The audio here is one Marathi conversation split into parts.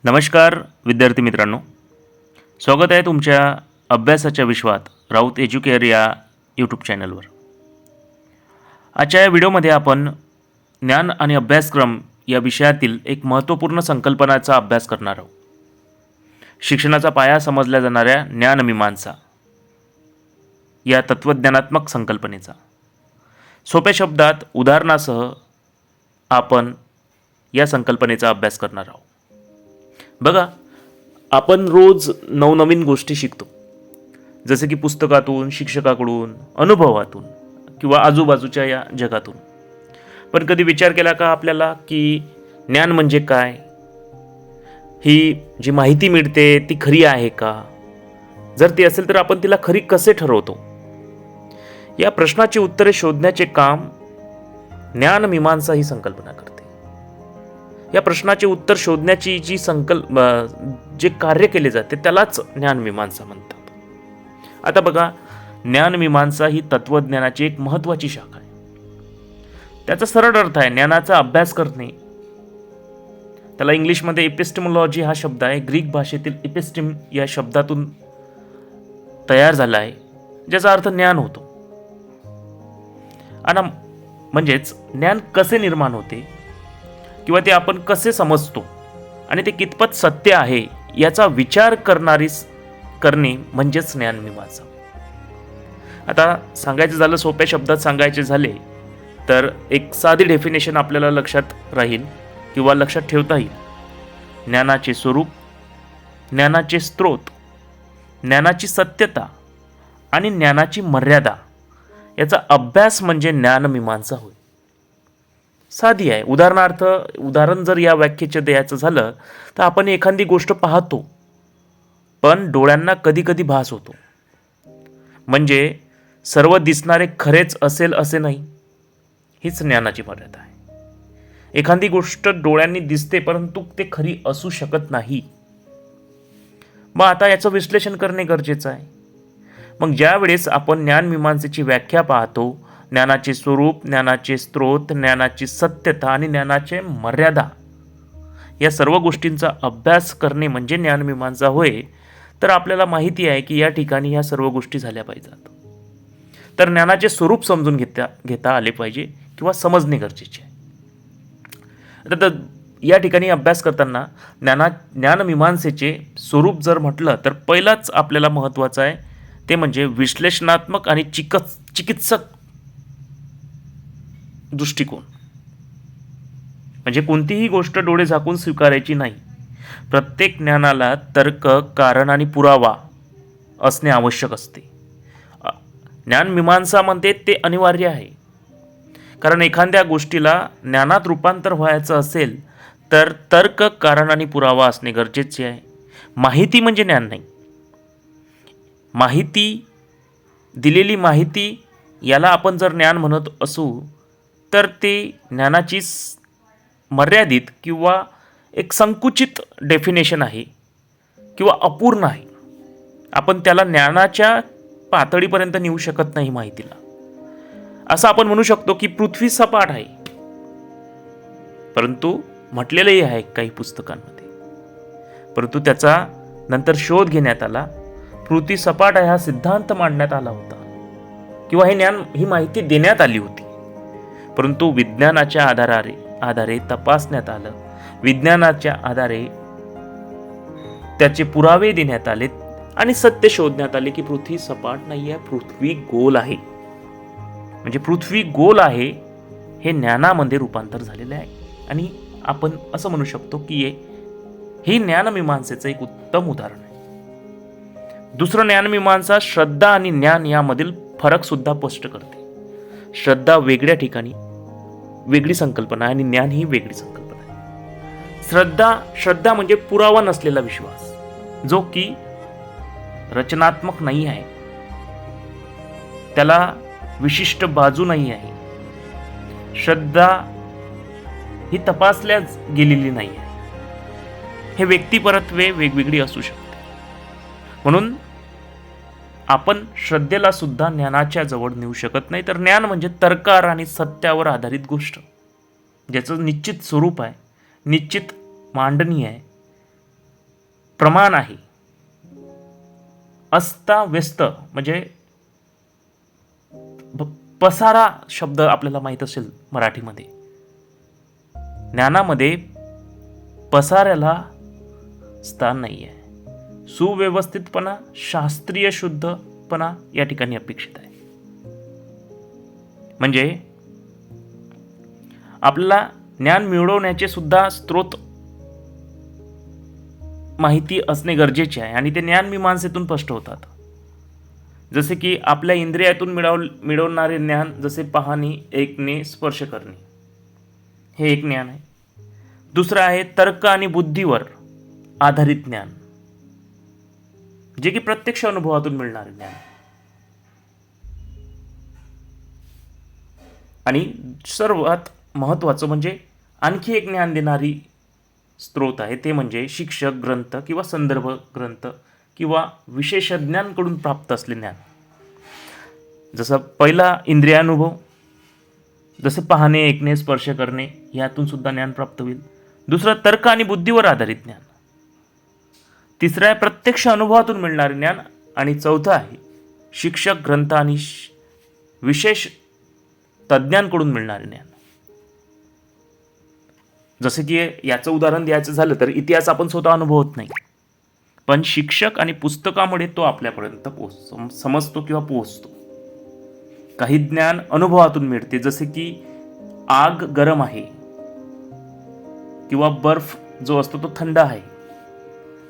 नमस्कार विद्यार्थी मित्रांनो, स्वागत आहे तुमच्या अभ्यासाच्या विश्वात राऊत एज्युकेअर या यूट्यूब चॅनलवर. आजच्या या व्हिडिओमध्ये आपण ज्ञान आणि अभ्यासक्रम या विषयातील एक महत्त्वपूर्ण संकल्पनाचा अभ्यास करणार आहोत. शिक्षणाचा पाया समजल्या जाणाऱ्या ज्ञानमीमांसा या तत्त्वज्ञानात्मक संकल्पनेचा सोप्या शब्दात उदाहरणासह आपण या संकल्पनेचा अभ्यास करणार आहोत. बघा, आपण रोज नवनवीन गोष्टी शिकतो, जसे की पुस्तकातून, शिक्षकाकडून, अनुभवातून किंवा आजूबाजूच्या या जगातून. पण कधी विचार केला का आपल्याला की ज्ञान म्हणजे काय? ही जी माहिती मिळते ती खरी आहे का? जर ती असेल तर आपण तिला खरी कसे ठरवतो? या प्रश्नाची उत्तरे शोधण्याचे काम ज्ञानमीमांसा ही संकल्पना करते. या प्रश्नाचे उत्तर शोधण्याची जे कार्य केले जाते त्यालाच ज्ञानमीमांसा म्हणतात. आता बघा, ज्ञानमीमांसा ही तत्वज्ञानाची एक महत्त्वाची शाखा आहे. त्याचा सरळ अर्थ आहे ज्ञानाचा अभ्यास करणे. त्याला इंग्लिशमध्ये एपिस्टेमॉलॉजी हा शब्द आहे, ग्रीक भाषेतील एपिस्टेम या शब्दातून तयार झाला आहे, ज्याचा अर्थ ज्ञान होतो. आणि म्हणजेच ज्ञान कसे निर्माण होते किंवा ते आपण कसे समजतो आणि ते कितपत सत्य आहे याचा विचार करणे म्हणजेच ज्ञानमीमांसा. आता सांगायचं झालं, सोप्या शब्दात सांगायचे झाले तर एक साधी डेफिनेशन आपल्याला लक्षात राहील किंवा लक्षात ठेवता येईल. ज्ञानाचे स्वरूप, ज्ञानाचे स्रोत, ज्ञानाची सत्यता आणि ज्ञानाची मर्यादा याचा अभ्यास म्हणजे ज्ञानमीमांसा होय. साधी आहे. उदाहरण जर या व्याख्येचे द्यायचं झालं तर आपण एखादी गोष्ट पाहतो पण डोळ्यांना कधी कधी भास होतो. म्हणजे सर्व दिसणारे खरेच असेल असे नाही. हीच ज्ञानाची मर्यादा आहे. एखादी गोष्ट डोळ्यांनी दिसते परंतु ते खरी असू शकत नाही. मग आता याचं विश्लेषण करणे गरजेचं आहे. मग ज्या वेळेस आपण ज्ञानमीमांसेची व्याख्या पाहतो, ज्ञानाचे स्वरूप, ज्ञानाचे स्रोत, ज्ञानाची सत्यता आणि ज्ञानाचे मर्यादा या सर्व गोष्टींचा अभ्यास करणे म्हणजे ज्ञानमीमांसा होय. तर आपल्याला माहिती आहे की या ठिकाणी ह्या सर्व गोष्टी झाल्या पाहिजेत. तर ज्ञानाचे स्वरूप समजून घेता आले पाहिजे किंवा समजणे गरजेचे आहे. तर या ठिकाणी अभ्यास करताना ज्ञानमीमांसेचे स्वरूप जर म्हटलं तर पहिलाच आपल्याला महत्त्वाचं आहे ते म्हणजे विश्लेषणात्मक आणि चिकित्सक दृष्टिकोन. म्हणजे कोणतीही गोष्ट डोळे झाकून स्वीकारायची नाही. प्रत्येक ज्ञानाला तर्क, कारण आणि पुरावा असणे आवश्यक असते. ज्ञानमीमांसामध्ये ते अनिवार्य आहे. कारण एखाद्या गोष्टीला ज्ञानात रूपांतर व्हायचं असेल तर तर्क, कारण आणि पुरावा असणे गरजेचे आहे. माहिती म्हणजे ज्ञान नाही. दिलेली माहिती याला आपण जर ज्ञान म्हणत असू तर ते ज्ञानाची मर्यादित किंवा एक संकुचित डेफिनेशन आहे किंवा अपूर्ण आहे. आपण त्याला ज्ञानाच्या पातळीपर्यंत नेऊ शकत नाही माहितीला. असं आपण म्हणू शकतो की पृथ्वी सपाट आहे, परंतु म्हटलेलंही आहे काही पुस्तकांमध्ये, परंतु त्याचा नंतर शोध घेण्यात आला. पृथ्वी सपाट आहे हा सिद्धांत मांडण्यात आला होता किंवा ही माहिती देण्यात आली होती, परंतु विज्ञानाच्या आधारे तपासण्यात आलं. विज्ञानाच्या आधारे त्याचे पुरावे देण्यात आले आणि सत्य शोधण्यात आले की पृथ्वी सपाट नाही आहे, पृथ्वी गोल आहे. म्हणजे पृथ्वी गोल आहे हे ज्ञानामध्ये रूपांतर झालेले आहे. आणि आपण असं म्हणू शकतो की हे ज्ञानमीमांसेचं एक उत्तम उदाहरण आहे. दुसरं, ज्ञानमीमांसा श्रद्धा आणि ज्ञान यामधील फरक सुद्धा स्पष्ट करते. श्रद्धा वेगळ्या ठिकाणी वेगळी संकल्पना आहे आणि ज्ञान ही वेगळी संकल्पना आहे. श्रद्धा म्हणजे पुरावा नसलेला विश्वास, जो की रचनात्मक नाही आहे, त्याला विशिष्ट बाजू नाही आहे. श्रद्धा ही तपासल्या गेलेली नाही आहे. हे व्यक्तिपरत्वे वेगवेगळी असू शकते. म्हणून आपण श्रद्धेला सुद्धा ज्ञानाच्या जवळ नेऊ शकत नाही. तर ज्ञान म्हणजे तर्कार आणि सत्यावर आधारित गोष्ट, ज्याचं निश्चित स्वरूप आहे, निश्चित मांडणी आहे, प्रमाण आहे. अस्ताव्यस्त म्हणजे पसारा शब्द आपल्याला माहीत असेल मराठीमध्ये. ज्ञानामध्ये पसाऱ्याला स्थान नाही आहे. सुव्यवस्थितपणा, शास्त्रीय शुद्धपणा या ठिकाणी अपेक्षित आहे. म्हणजे आपल्याला ज्ञान मिळवण्याचे सुद्धा स्रोत माहिती असणे गरजेचे आहे आणि ते ज्ञान मीमांसेतून स्पष्ट होतात. जसे की आपल्या इंद्रियातून मिळवणारे ज्ञान, जसे पाहणे, ऐकणे, स्पर्श करणे, हे एक ज्ञान आहे. दुसरं आहे तर्क आणि बुद्धीवर आधारित ज्ञान, जे की प्रत्यक्ष अनुभवातून मिळणारे ज्ञान. आणि सर्वात महत्त्वाचं म्हणजे आणखी एक ज्ञान देणारी स्रोत आहे, ते म्हणजे शिक्षक, ग्रंथ किंवा संदर्भ ग्रंथ किंवा विशेषज्ञांकडून प्राप्त असले ज्ञान. जसं पहिला इंद्रियानुभव, जसं पाहणे, ऐकणे, स्पर्श करणे, यातून सुद्धा ज्ञान प्राप्त होईल. दुसरं तर्क आणि बुद्धीवर आधारित ज्ञान. तिसरं आहे प्रत्यक्ष अनुभवातून मिळणारे ज्ञान. आणि चौथं आहे शिक्षक, ग्रंथ आणि विशेष तज्ज्ञांकडून मिळणारे ज्ञान. जसं की याचं उदाहरण द्यायचं झालं तर इतिहास आपण स्वतः अनुभवत नाही, पण शिक्षक आणि पुस्तकामुळे तो आपल्यापर्यंत समजतो किंवा पोहोचतो. काही ज्ञान अनुभवातून मिळते, जसे की आग गरम आहे किंवा बर्फ जो असतो तो थंड आहे.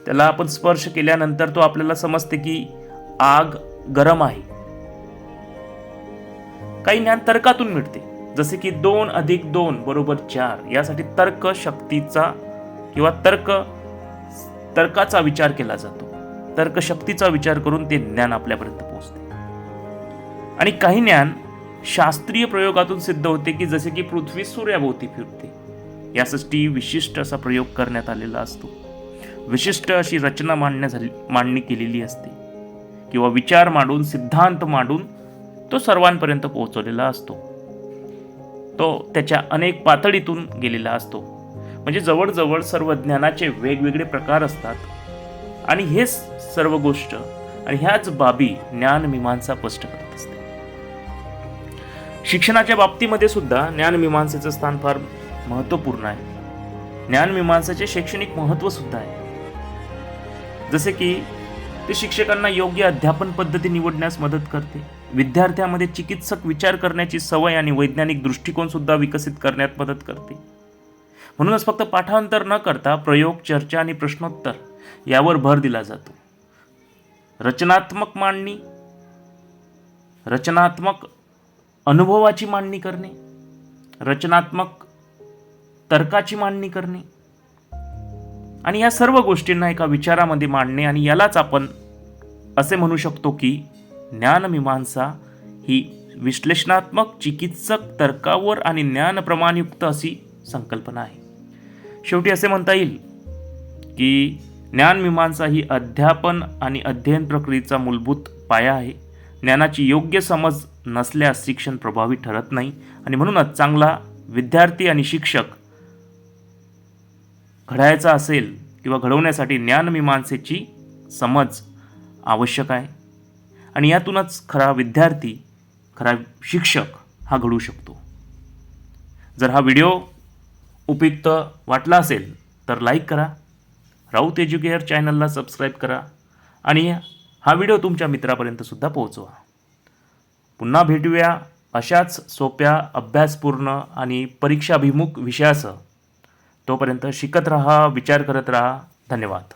त्याला आपण स्पर्श केल्यानंतर तो आपल्याला समजते की आग गरम आहे. काही ज्ञान तर्कातून मिळते, जसे की 2 + 2 = 4. यासाठी तर्क शक्तीचा किंवा तर्काचा विचार केला जातो. तर्कशक्तीचा विचार करून ते ज्ञान आपल्यापर्यंत पोहोचते. आणि काही ज्ञान शास्त्रीय प्रयोगातून सिद्ध होते, की जसे की पृथ्वी सूर्याभोवती फिरते. यासाठी विशिष्ट असा प्रयोग करण्यात आलेला असतो. विशिष्ट अशी रचना मांडणी केलेली असते किंवा विचार मांडून, सिद्धांत मांडून तो सर्वांपर्यंत पोहोचवलेला असतो. तो त्याच्या अनेक पातळीतून गेलेला असतो. म्हणजे जवळजवळ सर्व ज्ञानाचे वेगवेगळे प्रकार असतात. आणि हेच सर्व गोष्ट आणि ह्याच बाबी ज्ञानमीमांसा स्पष्ट करत असते. शिक्षणाच्या बाबतीमध्ये सुद्धा ज्ञानमीमांसेचं स्थान फार महत्त्वपूर्ण आहे. ज्ञानमीमांसाचे शैक्षणिक महत्त्व सुद्धा आहे. जसे की ते शिक्षकांना योग्य अध्यापन पद्धती निवडण्यास मदत करते. विद्यार्थ्यांमध्ये चिकित्सक विचार करण्याची सवय आणि वैज्ञानिक दृष्टिकोन सुद्धा विकसित करण्यात मदत करते. म्हणूनच फक्त पाठांतर न करता प्रयोग, चर्चा आणि प्रश्नोत्तर यावर भर दिला जातो. रचनात्मक मांडणी, रचनात्मक अनुभवाची मांडणी करणे, रचनात्मक तर्काची मांडणी करणे आणि या सर्व गोष्टींना एका विचारामध्ये मांडणे. आणि यालाच आपण असे म्हणू शकतो की ज्ञानमीमांसा ही विश्लेषणात्मक, चिकित्सक, तर्कावर आणि ज्ञानप्रमाणयुक्त अशी संकल्पना आहे. शेवटी असे म्हणता येईल की ज्ञानमीमांसा ही अध्यापन आणि अध्ययन प्रक्रियेचा मूलभूत पाया आहे. ज्ञानाची योग्य समज नसल्यास शिक्षण प्रभावी ठरत नाही. आणि म्हणूनच चांगला विद्यार्थी आणि शिक्षक घडायचा असेल किंवा घडवण्यासाठी ज्ञानमीमांसेची समज आवश्यक आहे. आणि यातूनच खरा विद्यार्थी, खरा शिक्षक हा घडू शकतो. जर हा व्हिडिओ उपयुक्त वाटला असेल तर लाईक करा, राऊत एज्युकेअर चॅनलला सबस्क्राईब करा आणि हा व्हिडिओ तुमच्या मित्रापर्यंत सुद्धा पोहोचवा. पुन्हा भेटूया अशाच सोप्या, अभ्यासपूर्ण आणि परीक्षाभिमुख विषयासह. तोपर्यंत शिकत राहा, विचार करत राहा. धन्यवाद.